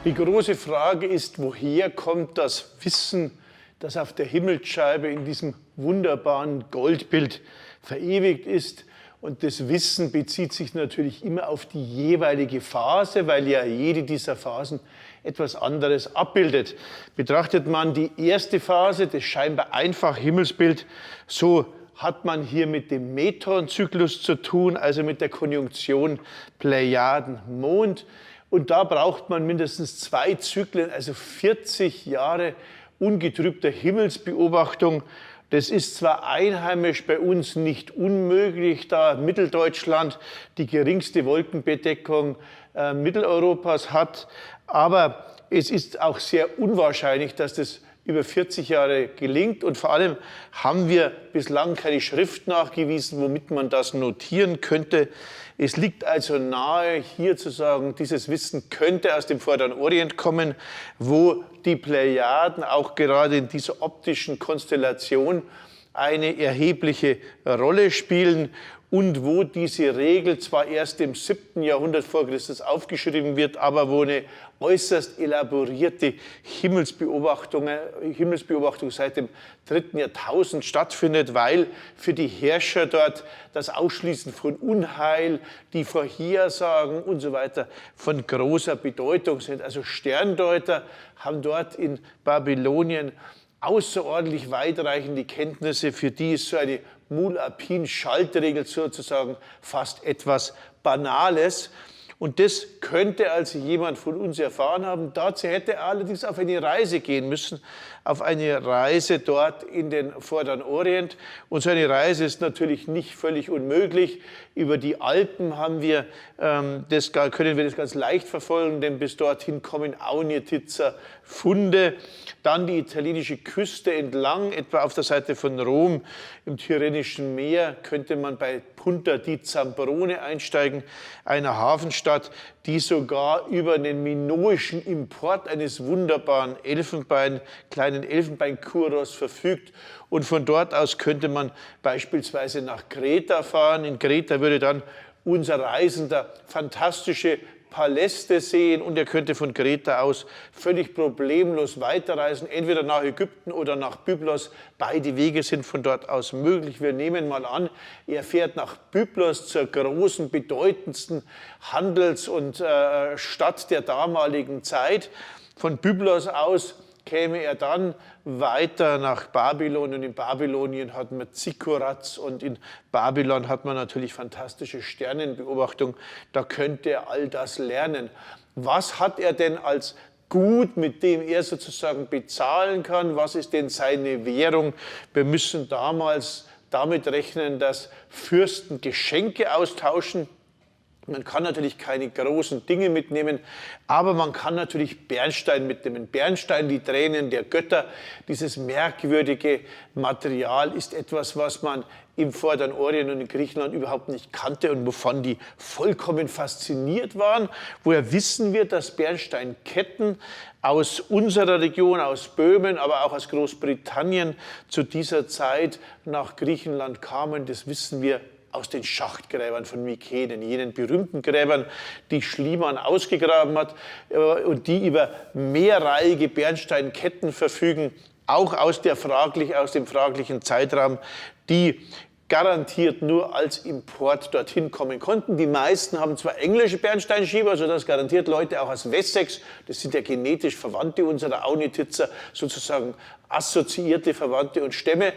Die große Frage ist, woher kommt das Wissen, das auf der Himmelsscheibe in diesem wunderbaren Goldbild verewigt ist? Und das Wissen bezieht sich natürlich immer auf die jeweilige Phase, weil ja jede dieser Phasen etwas anderes abbildet. Betrachtet man die erste Phase, das scheinbar einfache Himmelsbild, so hat man hier mit dem Meton-Zyklus zu tun, also mit der Konjunktion Plejaden-Mond. Und da braucht man mindestens 2 Zyklen, also 40 Jahre ungetrübter Himmelsbeobachtung. Das ist zwar einheimisch bei uns nicht unmöglich, da Mitteldeutschland die geringste Wolkenbedeckung Mitteleuropas hat, aber es ist auch sehr unwahrscheinlich, dass das über 40 Jahre gelingt, und vor allem haben wir bislang keine Schrift nachgewiesen, womit man das notieren könnte. Es liegt also nahe, hier zu sagen, dieses Wissen könnte aus dem Vorderen Orient kommen, wo die Plejaden auch gerade in dieser optischen Konstellation eine erhebliche Rolle spielen und wo diese Regel zwar erst im 7. Jahrhundert vor Christus aufgeschrieben wird, aber wo eine äußerst elaborierte Himmelsbeobachtung seit dem 3. Jahrtausend stattfindet, weil für die Herrscher dort das Ausschließen von Unheil, die Vorhersagen und so weiter von großer Bedeutung sind. Also Sterndeuter haben dort in Babylonien außerordentlich weitreichende Kenntnisse, für die ist so eine Mul-Apin-Schaltregel sozusagen fast etwas Banales. Und das könnte also jemand von uns erfahren haben. Dazu hätte er allerdings auf eine Reise gehen müssen, auf eine Reise dort in den Vorderen Orient. Und so eine Reise ist natürlich nicht völlig unmöglich. Über die Alpen können wir das ganz leicht verfolgen, denn bis dorthin kommen Aunjetitzer Funde. Dann die italienische Küste entlang, etwa auf der Seite von Rom im Tyrrhenischen Meer, könnte man bei Punta di Zambrone einsteigen, einer Hafenstadt, die sogar über einen minoischen Import eines wunderbaren kleinen Elfenbeinkuros verfügt. Und von dort aus könnte man beispielsweise nach Kreta fahren. In Kreta würde dann unser Reisender fantastische Paläste sehen, und er könnte von Kreta aus völlig problemlos weiterreisen, entweder nach Ägypten oder nach Byblos. Beide Wege sind von dort aus möglich. Wir nehmen mal an, er fährt nach Byblos, zur großen, bedeutendsten Handels- und Stadt der damaligen Zeit. Von Byblos aus käme er dann weiter nach Babylon, und in Babylonien hat man Zikkurat und in Babylon hat man natürlich fantastische Sternenbeobachtung. Da könnte er all das lernen. Was hat er denn als Gut, mit dem er sozusagen bezahlen kann? Was ist denn seine Währung? Wir müssen damals damit rechnen, dass Fürsten Geschenke austauschen. Man kann natürlich keine großen Dinge mitnehmen, aber man kann natürlich Bernstein mitnehmen. Bernstein, die Tränen der Götter, dieses merkwürdige Material ist etwas, was man im Vorderen Orient und in Griechenland überhaupt nicht kannte und wovon die vollkommen fasziniert waren. Woher wissen wir, dass Bernsteinketten aus unserer Region, aus Böhmen, aber auch aus Großbritannien zu dieser Zeit nach Griechenland kamen? Das wissen wir aus den Schachtgräbern von Mykenen, jenen berühmten Gräbern, die Schliemann ausgegraben hat und die über mehrreihige Bernsteinketten verfügen, auch aus dem fraglichen Zeitraum, die garantiert nur als Import dorthin kommen konnten. Die meisten haben zwar englische Bernsteinschieber, sodass garantiert Leute auch aus Wessex, das sind ja genetisch Verwandte unserer Aunjetitzer, sozusagen assoziierte Verwandte und Stämme,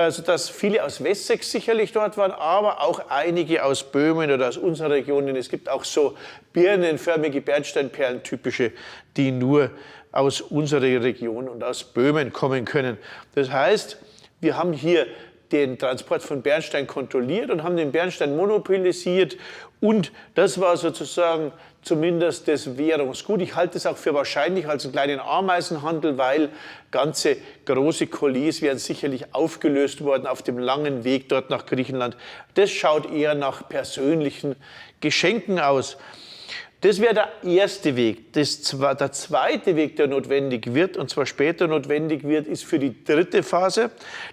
sodass viele aus Wessex sicherlich dort waren, aber auch einige aus Böhmen oder aus unserer Region. Es gibt auch so birnenförmige Bernsteinperlen, typische, die nur aus unserer Region und aus Böhmen kommen können. Das heißt, wir haben hier den Transport von Bernstein kontrolliert und haben den Bernstein monopolisiert, und das war sozusagen zumindest das Währungsgut. Ich halte es auch für wahrscheinlich als einen kleinen Ameisenhandel, weil ganze große Kollies wären sicherlich aufgelöst worden auf dem langen Weg dort nach Griechenland. Das schaut eher nach persönlichen Geschenken aus. Das wäre der erste Weg. Der zweite Weg, der notwendig wird, und zwar später notwendig wird, ist für die dritte Phase,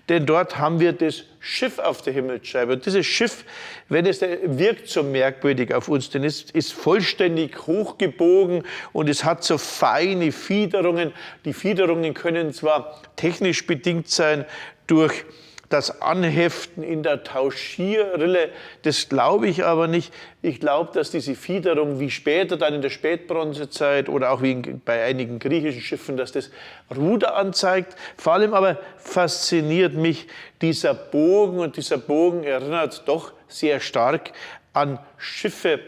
denn dort haben wir das Schiff auf der Himmelsscheibe. Und dieses Schiff, wirkt so merkwürdig auf uns, denn es ist vollständig hochgebogen und es hat so feine Fiederungen. Die Fiederungen können zwar technisch bedingt sein durch das Anheften in der Tauschierrille, das glaube ich aber nicht. Ich glaube, dass diese Fiederung wie später dann in der Spätbronzezeit oder auch wie bei einigen griechischen Schiffen, dass das Ruder anzeigt. Vor allem aber fasziniert mich dieser Bogen, und dieser Bogen erinnert doch sehr stark an Schiffe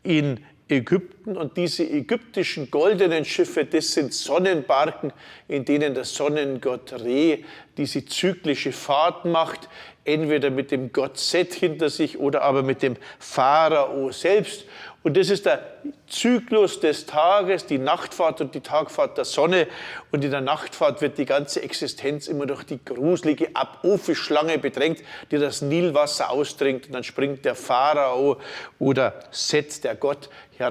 in Ägypten, und diese ägyptischen goldenen Schiffe, das sind Sonnenbarken, in denen der Sonnengott Re diese zyklische Fahrt macht, entweder mit dem Gott Set hinter sich oder aber mit dem Pharao selbst. Und das ist der Zyklus des Tages, die Nachtfahrt und die Tagfahrt der Sonne. Und in der Nachtfahrt wird die ganze Existenz immer durch die gruselige Apophis-Schlange bedrängt, die das Nilwasser ausdringt. Und dann springt der Pharao oder Set, der Gott,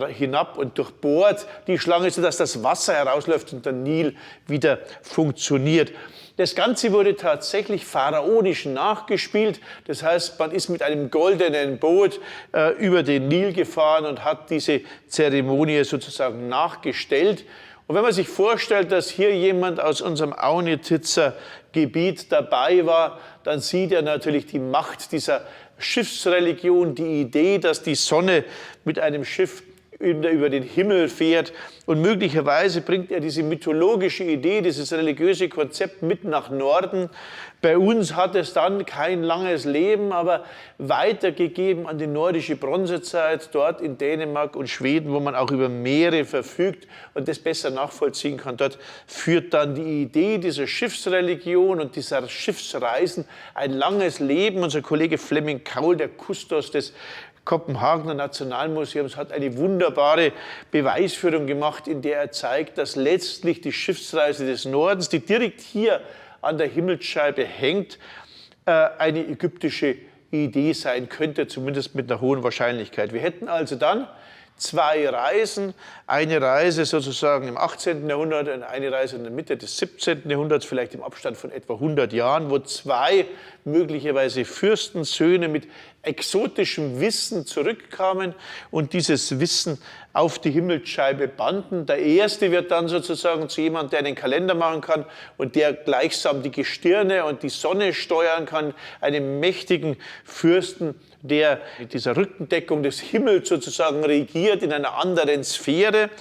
hinab und durchbohrt die Schlange, sodass das Wasser herausläuft und der Nil wieder funktioniert. Das Ganze wurde tatsächlich pharaonisch nachgespielt. Das heißt, man ist mit einem goldenen Boot über den Nil gefahren und hat diese Zeremonie sozusagen nachgestellt. Und wenn man sich vorstellt, dass hier jemand aus unserem Aunititzer Gebiet dabei war, dann sieht er natürlich die Macht dieser Schiffsreligion, die Idee, dass die Sonne mit einem Schiff über den Himmel fährt, und möglicherweise bringt er diese mythologische Idee, dieses religiöse Konzept mit nach Norden. Bei uns hat es dann kein langes Leben, aber weitergegeben an die nordische Bronzezeit, dort in Dänemark und Schweden, wo man auch über Meere verfügt und das besser nachvollziehen kann. Dort führt dann die Idee dieser Schiffsreligion und dieser Schiffsreisen ein langes Leben. Unser Kollege Flemming Kaul, der Kustos des Kopenhagener Nationalmuseums, hat eine wunderbare Beweisführung gemacht, in der er zeigt, dass letztlich die Schiffsreise des Nordens, die direkt hier an der Himmelsscheibe hängt, eine ägyptische Idee sein könnte, zumindest mit einer hohen Wahrscheinlichkeit. Wir hätten also dann zwei Reisen, eine Reise sozusagen im 18. Jahrhundert und eine Reise in der Mitte des 17. Jahrhunderts, vielleicht im Abstand von etwa 100 Jahren, wo zwei möglicherweise Fürstensöhne mit exotischem Wissen zurückkamen und dieses Wissen auf die Himmelsscheibe banden. Der erste wird dann sozusagen zu jemandem, der einen Kalender machen kann und der gleichsam die Gestirne und die Sonne steuern kann, einem mächtigen Fürsten, der mit dieser Rückendeckung des Himmels sozusagen regiert in einer anderen Sphäre.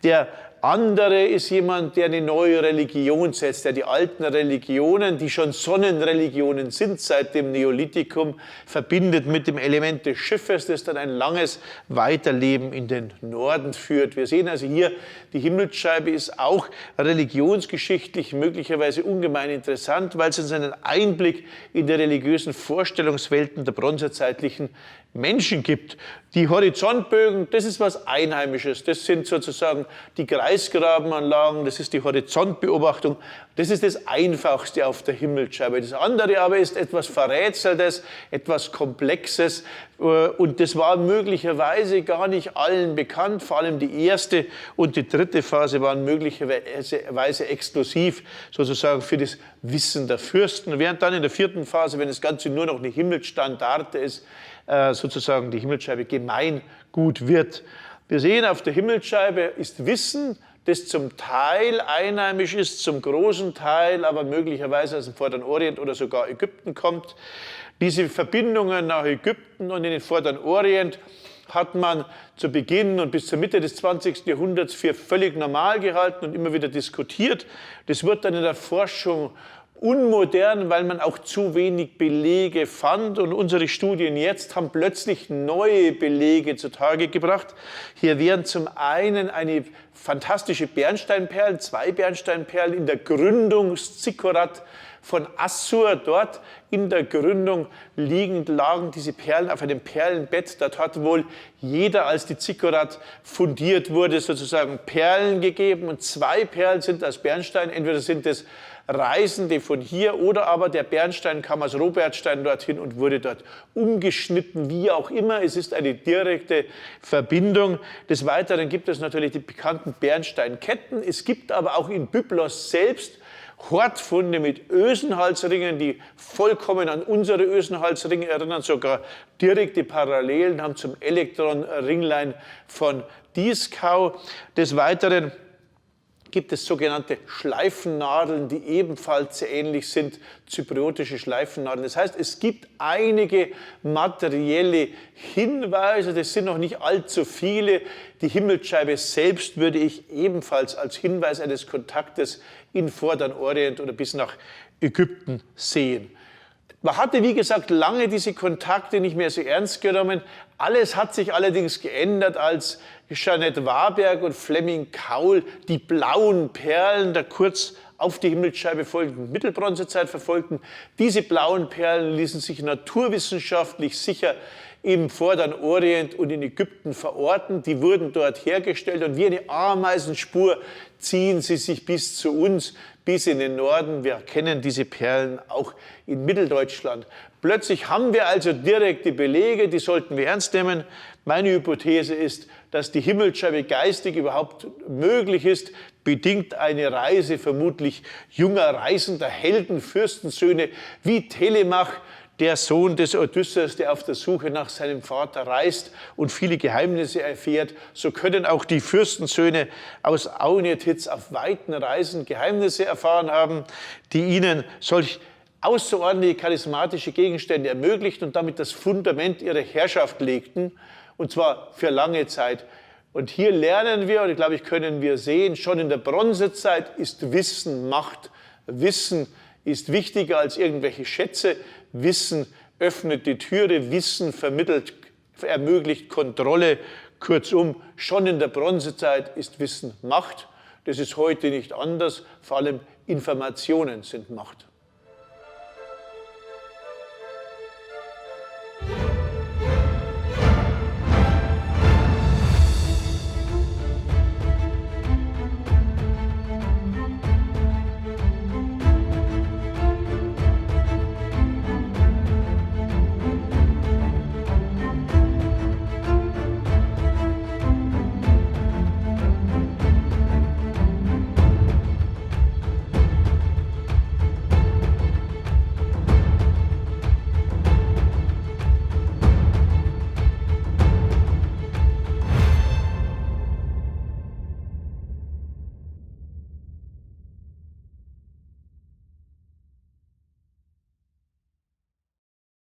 Der andere ist jemand, der eine neue Religion setzt, der die alten Religionen, die schon Sonnenreligionen sind seit dem Neolithikum, verbindet mit dem Element des Schiffes, das dann ein langes Weiterleben in den Norden führt. Wir sehen also hier, die Himmelsscheibe ist auch religionsgeschichtlich möglicherweise ungemein interessant, weil es uns einen Einblick in die religiösen Vorstellungswelten der bronzezeitlichen Menschen gibt. Die Horizontbögen, das ist was Einheimisches. Das sind sozusagen die Kreisgrabenanlagen, das ist die Horizontbeobachtung. Das ist das Einfachste auf der Himmelsscheibe. Das andere aber ist etwas Verrätseltes, etwas Komplexes. Und das war möglicherweise gar nicht allen bekannt. Vor allem die erste und die dritte Phase waren möglicherweise exklusiv sozusagen für das Wissen der Fürsten. Während dann in der vierten Phase, wenn das Ganze nur noch eine Himmelsstandarte ist, sozusagen die Himmelsscheibe Gemeingut wird. Wir sehen, auf der Himmelsscheibe ist Wissen, das zum Teil einheimisch ist, zum großen Teil aber möglicherweise aus dem Vorderen Orient oder sogar Ägypten kommt. Diese Verbindungen nach Ägypten und in den Vorderen Orient hat man zu Beginn und bis zur Mitte des 20. Jahrhunderts für völlig normal gehalten und immer wieder diskutiert. Das wird dann in der Forschung unmodern, weil man auch zu wenig Belege fand. Und unsere Studien jetzt haben plötzlich neue Belege zutage gebracht. Hier wären zum einen eine fantastische Bernsteinperlen, zwei Bernsteinperlen in der Gründungszikkurat von Assur. Dort in der Gründung lagen diese Perlen auf einem Perlenbett. Dort hat wohl jeder, als die Zikkurat fundiert wurde, sozusagen Perlen gegeben. Und 2 Perlen sind aus Bernstein. Entweder sind es Reisende von hier oder aber der Bernstein kam aus Robertstein dorthin und wurde dort umgeschnitten, wie auch immer. Es ist eine direkte Verbindung. Des Weiteren gibt es natürlich die bekannten Bernsteinketten. Es gibt aber auch in Byblos selbst Hortfunde mit Ösenhalsringen, die vollkommen an unsere Ösenhalsringe erinnern, sogar direkte Parallelen haben zum Elektronringlein von Dieskau. Des Weiteren gibt es sogenannte Schleifennadeln, die ebenfalls sehr ähnlich sind, zypriotische Schleifennadeln. Das heißt, es gibt einige materielle Hinweise, das sind noch nicht allzu viele. Die Himmelsscheibe selbst würde ich ebenfalls als Hinweis eines Kontaktes in Vorderen Orient oder bis nach Ägypten sehen. Man hatte, wie gesagt, lange diese Kontakte nicht mehr so ernst genommen. Alles hat sich allerdings geändert, als Jeanette Warberg und Flemming Kaul die blauen Perlen der kurz auf die Himmelsscheibe folgenden Mittelbronzezeit verfolgten. Diese blauen Perlen ließen sich naturwissenschaftlich sicher im Vorderen Orient und in Ägypten verorten. Die wurden dort hergestellt und wie eine Ameisenspur ziehen sie sich bis zu uns, bis in den Norden. Wir kennen diese Perlen auch in Mitteldeutschland. Plötzlich haben wir also direkte Belege, die sollten wir ernst nehmen. Meine Hypothese ist, dass die Himmelsscheibe geistig überhaupt möglich ist, bedingt eine Reise vermutlich junger Reisender, Helden, Fürstensöhne wie Telemach, der Sohn des Odysseus, der auf der Suche nach seinem Vater reist und viele Geheimnisse erfährt. So können auch die Fürstensöhne aus Aunetitz auf weiten Reisen Geheimnisse erfahren haben, die ihnen solch außerordentliche charismatische Gegenstände ermöglichten und damit das Fundament ihrer Herrschaft legten, und zwar für lange Zeit. Und hier lernen wir, und ich glaube, können wir sehen, schon in der Bronzezeit ist Wissen Macht. Wissen ist wichtiger als irgendwelche Schätze. Wissen öffnet die Türe, Wissen vermittelt, ermöglicht Kontrolle. Kurzum, schon in der Bronzezeit ist Wissen Macht. Das ist heute nicht anders, vor allem Informationen sind Macht.